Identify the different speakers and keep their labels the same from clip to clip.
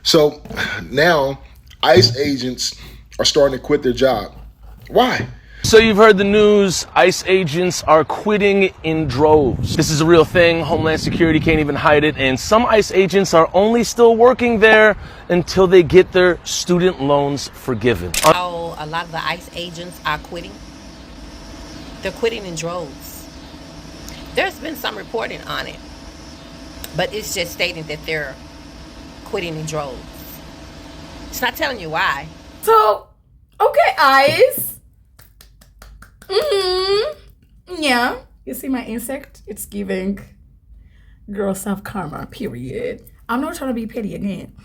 Speaker 1: So now ICE agents are starting to quit their job. Why?
Speaker 2: So you've heard the news, ICE agents are quitting in droves. This is a real thing. Homeland Security can't even hide it. And some ICE agents are only still working there until they get their student loans forgiven.
Speaker 3: How a lot of the ICE agents are quitting. They're quitting in droves. There's been some reporting on it, but it's just stating that they're quitting in droves. It's not telling you why.
Speaker 4: So, okay, ICE. Yeah. You see my insect? It's giving girl self-karma, period. I'm not trying to be petty again.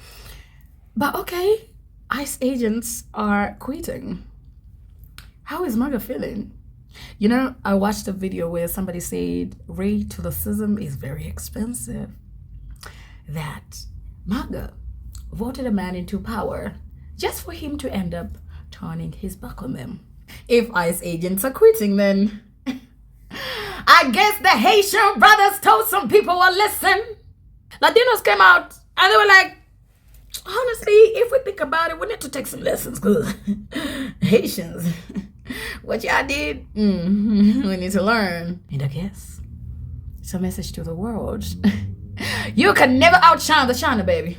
Speaker 4: But okay, ICE agents are quitting. How is MAGA feeling? You know, I watched a video where somebody said raid to the system is very expensive. That MAGA voted a man into power just for him to end up turning his back on them. If ICE agents are quitting, then I guess the Haitian brothers told some people, well, listen. Latinos came out and they were like, honestly, if we think about it, we need to take some lessons because Haitians, what y'all did, we need to learn. And I guess it's a message to the world. You can never outshine the shiner, baby.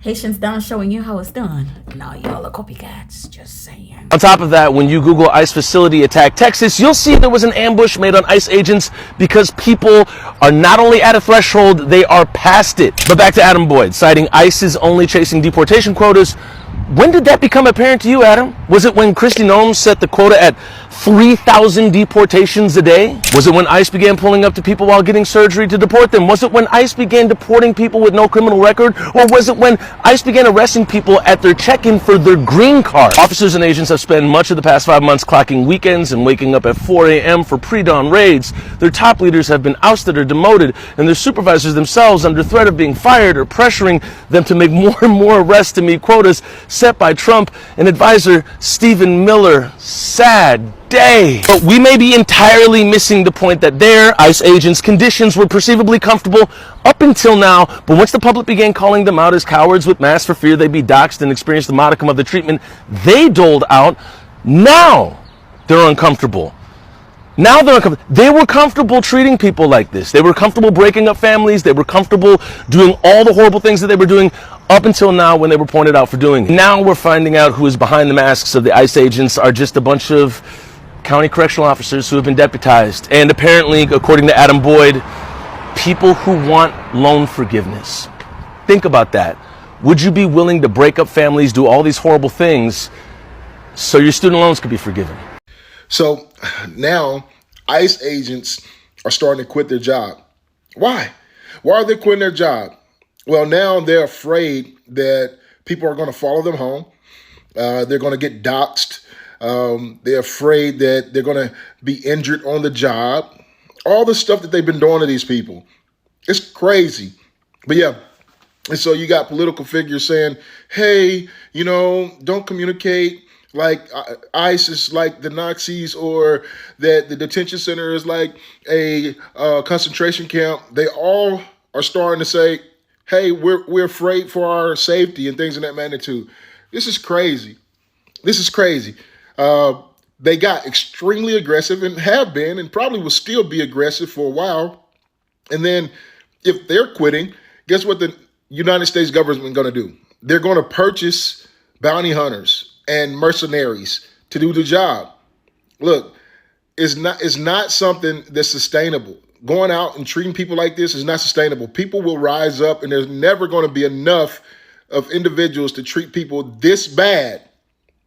Speaker 4: Haitians done showing you how it's done. Now y'all are copycats, just saying.
Speaker 2: On top of that, when you Google ICE facility attack Texas, you'll see there was an ambush made on ICE agents because people are not only at a threshold, they are past it. But back to Adam Boyd, citing ICE is only chasing deportation quotas. When did that become apparent to you, Adam? Was it when Kristi Noem set the quota at 3,000 deportations a day? Was it when ICE began pulling up to people while getting surgery to deport them? Was it when ICE began deporting people with no criminal record? Or was it when ICE began arresting people at their check-in for their green card? Officers and agents have spent much of the past 5 months clocking weekends and waking up at 4 a.m. for pre-dawn raids. Their top leaders have been ousted or demoted, and their supervisors themselves under threat of being fired or pressuring them to make more and more arrests to meet quotas set by Trump and advisor Stephen Miller. Sad day. But we may be entirely missing the point that their ICE agents' conditions were perceivably comfortable up until now, but once the public began calling them out as cowards with masks for fear they'd be doxxed and experience the modicum of the treatment they doled out, now they're uncomfortable. Now they're uncomfortable. They were comfortable treating people like this. They were comfortable breaking up families. They were comfortable doing all the horrible things that they were doing up until now when they were pointed out for doing it. Now we're finding out who is behind the masks of the ICE agents are just a bunch of county correctional officers who have been deputized. And apparently, according to Adam Boyd, people who want loan forgiveness. Think about that. Would you be willing to break up families, do all these horrible things so your student loans could be forgiven?
Speaker 1: So now ICE agents are starting to quit their job. Why? Why are they quitting their job? Well, now they're afraid that people are going to follow them home. They're going to get doxxed. They're afraid that they're going to be injured on the job. All the stuff that they've been doing to these people. It's crazy. But yeah. And so you got political figures saying, hey, don't communicate like ICE is like the Nazis or that the detention center is like a concentration camp. They all are starting to say, hey, we're afraid for our safety and things of that magnitude. This is crazy. This is crazy. They got extremely aggressive and have been and probably will still be aggressive for a while. And then if they're quitting, guess what the United States government is going to do? They're going to purchase bounty hunters and mercenaries to do the job. Look, it's not something that's sustainable. Going out and treating people like this is not sustainable. People will rise up, and there's never going to be enough of individuals to treat people this bad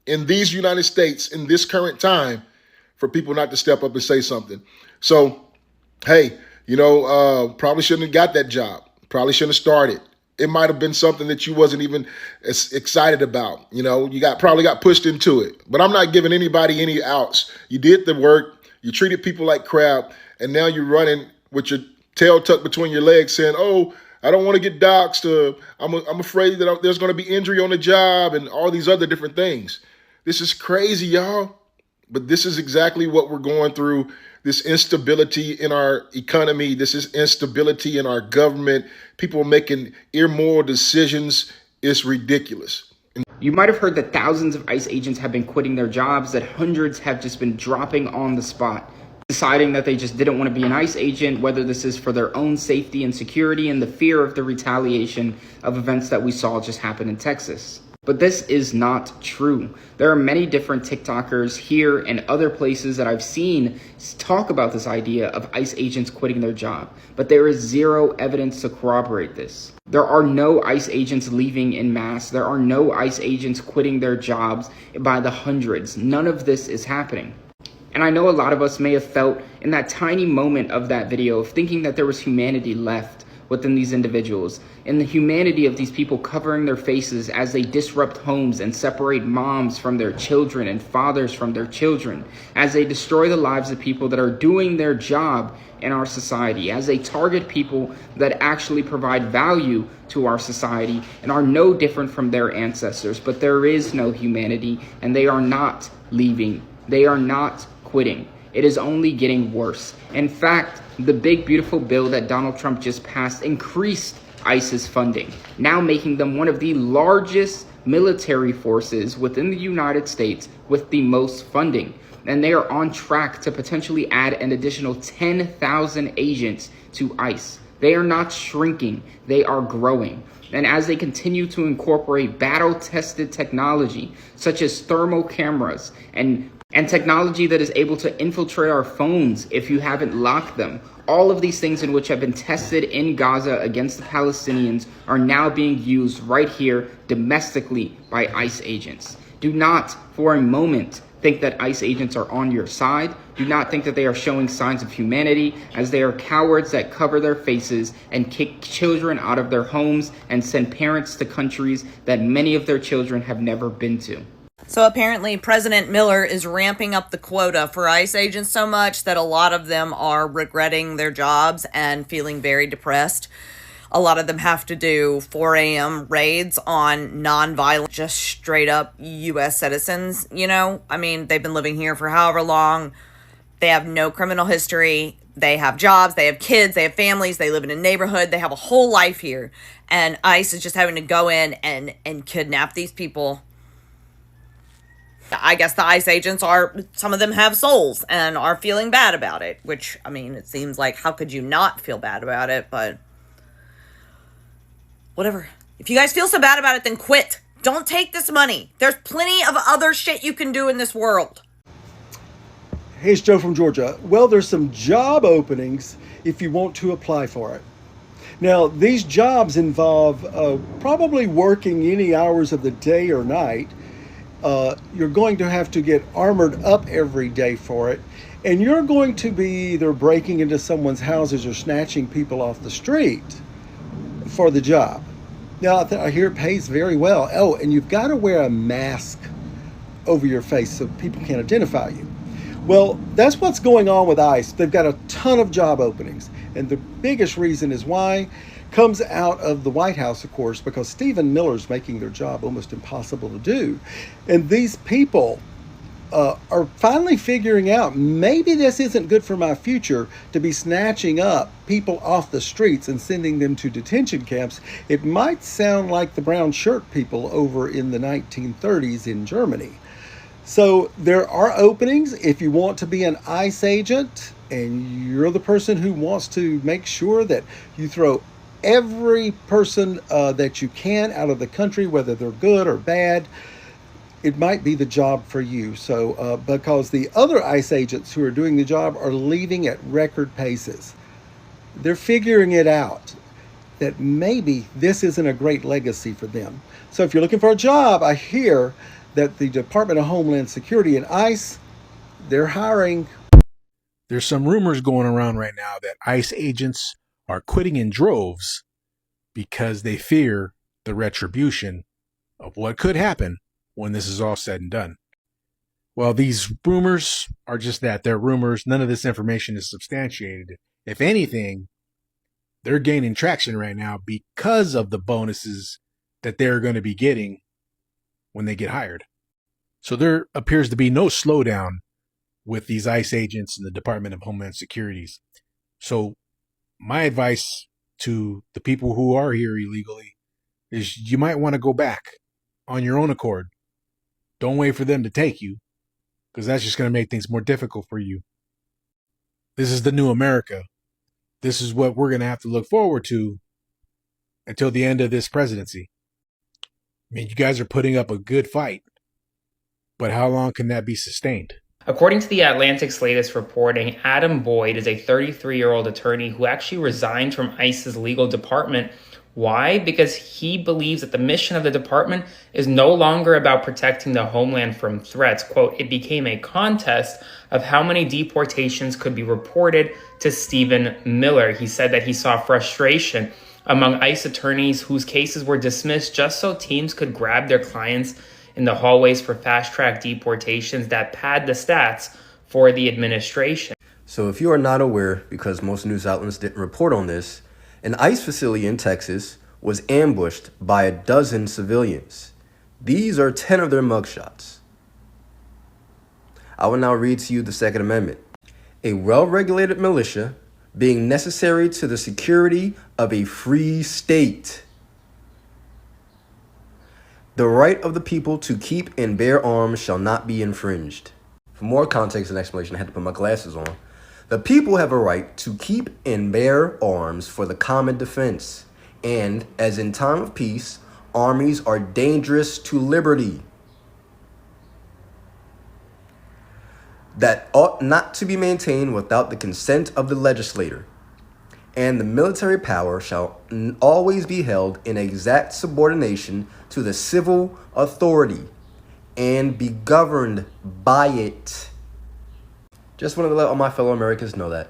Speaker 1: in these United States in this current time for people not to step up and say something. So, hey, probably shouldn't have got that job. Probably shouldn't have started. It might have been something that you wasn't even as excited about. You probably got pushed into it. But I'm not giving anybody any outs. You did the work. You treated people like crap. And now you're running with your tail tucked between your legs saying, oh, I don't want to get doxxed. I'm afraid that there's going to be injury on the job and all these other different things. This is crazy, y'all. But this is exactly what we're going through. this instability in our economy, this is instability in our government, people making immoral decisions, is ridiculous.
Speaker 5: You might have heard that thousands of ICE agents have been quitting their jobs, that hundreds have just been dropping on the spot, deciding that they just didn't want to be an ICE agent, whether this is for their own safety and security and the fear of the retaliation of events that we saw just happen in Texas. But this is not true. There are many different TikTokers here and other places that I've seen talk about this idea of ICE agents quitting their job, but there is zero evidence to corroborate this. There are no ICE agents leaving en masse. There are no ICE agents quitting their jobs by the hundreds. None of this is happening. And I know a lot of us may have felt in that tiny moment of that video of thinking that there was humanity left within these individuals, and the humanity of these people covering their faces as they disrupt homes and separate moms from their children and fathers from their children, as they destroy the lives of people that are doing their job in our society, as they target people that actually provide value to our society and are no different from their ancestors. But there is no humanity, and they are not leaving. They are not quitting. It is only getting worse. In fact, the big beautiful bill that Donald Trump just passed increased ICE's funding, now making them one of the largest military forces within the United States with the most funding. And they are on track to potentially add an additional 10,000 agents to ICE. They are not shrinking, they are growing. And as they continue to incorporate battle-tested technology, such as thermal cameras and technology that is able to infiltrate our phones if you haven't locked them. All of these things in which have been tested in Gaza against the Palestinians are now being used right here domestically by ICE agents. Do not for a moment think that ICE agents are on your side. Do not think that they are showing signs of humanity, as they are cowards that cover their faces and kick children out of their homes and send parents to countries that many of their children have never been to.
Speaker 6: So apparently President Miller is ramping up the quota for ICE agents so much that a lot of them are regretting their jobs and feeling very depressed. A lot of them have to do 4 a.m. raids on non-violent, just straight up U.S. citizens, you know? I mean, they've been living here for however long. They have no criminal history. They have jobs. They have kids. They have families. They live in a neighborhood. They have a whole life here. And ICE is just having to go in and kidnap these people. I guess the ICE agents some of them have souls and are feeling bad about it, which, I mean, it seems like, how could you not feel bad about it? But whatever. If you guys feel so bad about it, then quit. Don't take this money. There's plenty of other shit you can do in this world.
Speaker 7: Hey, it's Joe from Georgia. Well, there's some job openings if you want to apply for it. Now, these jobs involve probably working any hours of the day or night. You're going to have to get armored up every day for it. And you're going to be either breaking into someone's houses or snatching people off the street for the job. Now, I hear it pays very well. Oh, and you've got to wear a mask over your face so people can't identify you. Well, that's what's going on with ICE. They've got a ton of job openings. And the biggest reason is why comes out of the White House, of course, because Stephen Miller's making their job almost impossible to do. And these people are finally figuring out, maybe this isn't good for my future to be snatching up people off the streets and sending them to detention camps. It might sound like the brown shirt people over in the 1930s in Germany. So there are openings if you want to be an ICE agent and you're the person who wants to make sure that you throw every person that you can out of the country, whether they're good or bad. It might be the job for you. So because the other ICE agents who are doing the job are leaving at record paces. They're figuring it out that maybe this isn't a great legacy for them. So if you're looking for a job, I hear that the Department of Homeland Security and ICE, they're hiring.
Speaker 8: There's some rumors going around right now that ICE agents are quitting in droves because they fear the retribution of what could happen when this is all said and done. Well, these rumors are just that. They're rumors. None of this information is substantiated. If anything, they're gaining traction right now because of the bonuses that they're going to be getting when they get hired. So there appears to be no slowdown with these ICE agents in the Department of Homeland Securities. So my advice to the people who are here illegally is you might want to go back on your own accord. Don't wait for them to take you, because that's just going to make things more difficult for you. This is the new America. This is what we're going to have to look forward to until the end of this presidency. I mean, you guys are putting up a good fight, but how long can that be sustained?
Speaker 5: According to the Atlantic's latest reporting, Adam Boyd is a 33-year-old attorney who actually resigned from ICE's legal department. Why? Because he believes that the mission of the department is no longer about protecting the homeland from threats. Quote, it became a contest of how many deportations could be reported to Stephen Miller. He said that he saw frustration among ICE attorneys whose cases were dismissed just so teams could grab their clients in the hallways for fast-track deportations that pad the stats for the administration.
Speaker 9: So if you are not aware, because most news outlets didn't report on this, an ICE facility in Texas was ambushed by a dozen civilians. These are 10 of their mugshots. I will now read to you the Second Amendment. A well-regulated militia being necessary to the security of a free state. The right of the people to keep and bear arms shall not be infringed. For more context and explanation, I had to put my glasses on. The people have a right to keep and bear arms for the common defense, and, as in time of peace, armies are dangerous to liberty. That ought not to be maintained without the consent of the legislator, and the military power shall always be held in exact subordination to the civil authority, and be governed by it. Just wanted to let all my fellow Americans know that.